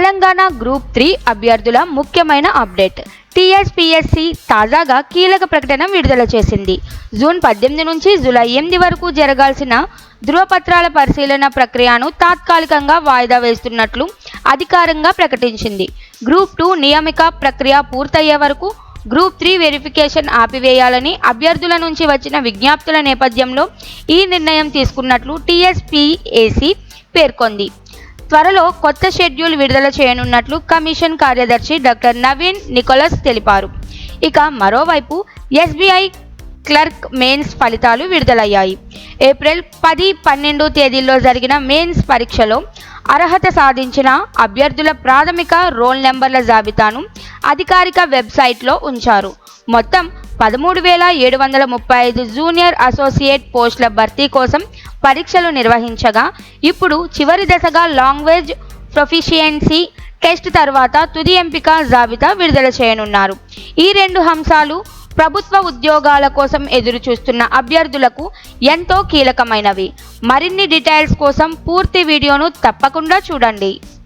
Telangana group 3 అభ్యర్థుల ముఖ్యమైన update. TSPSC తాజాగా కీలక ప్రకటన విడుదల చేసింది. జూన్ 18 నుంచి జూలై 8 వరకు జరగాల్సిన ధృవపత్రాల పరిశీలన ప్రక్రియను తాత్కాలికంగా వాయిదా వేస్తున్నట్లు అధికారికంగా ప్రకటించింది. గ్రూప్ 2 నియామక ప్రక్రియ పూర్తయ్యే వరకు గ్రూప్ 3 వెరిఫికేషన్ ఆపివేయాలని అభ్యర్థుల నుంచి వచ్చిన విజ్ఞప్తుల నేపథ్యంలో ఈ నిర్ణయం తీసుకున్నట్లు టీఎస్పీఎస్సీ పేర్కొంది. త్వరలో కొత్త షెడ్యూల్ విడుదల చేయనున్నట్లు కమిషన్ కార్యదర్శి డాక్టర్ నవీన్ నికోలస్ తెలిపారు. ఇక మరోవైపు ఎస్బీఐ క్లర్క్ మెయిన్స్ ఫలితాలు విడుదలయ్యాయి. ఏప్రిల్ 10, 12 తేదీల్లో జరిగిన మెయిన్స్ పరీక్షలో అర్హత సాధించిన అభ్యర్థుల ప్రాథమిక రోల్ నెంబర్ల జాబితాను అధికారిక వెబ్సైట్లో ఉంచారు. మొత్తం 13,735 జూనియర్ అసోసియేట్ పోస్టుల భర్తీ కోసం పరీక్షలు నిర్వహించగా, ఇప్పుడు చివరి దశగా లాంగ్వేజ్ ప్రొఫిషియన్సీ టెస్ట్ తర్వాత తుది ఎంపిక జాబితా విడుదల చేయనున్నారు. ఈ 2 అంశాలు ప్రభుత్వ ఉద్యోగాల కోసం ఎదురుచూస్తున్న అభ్యర్థులకు ఎంతో కీలకమైనవి. మరిన్ని డీటెయిల్స్ కోసం పూర్తి వీడియోను తప్పకుండా చూడండి.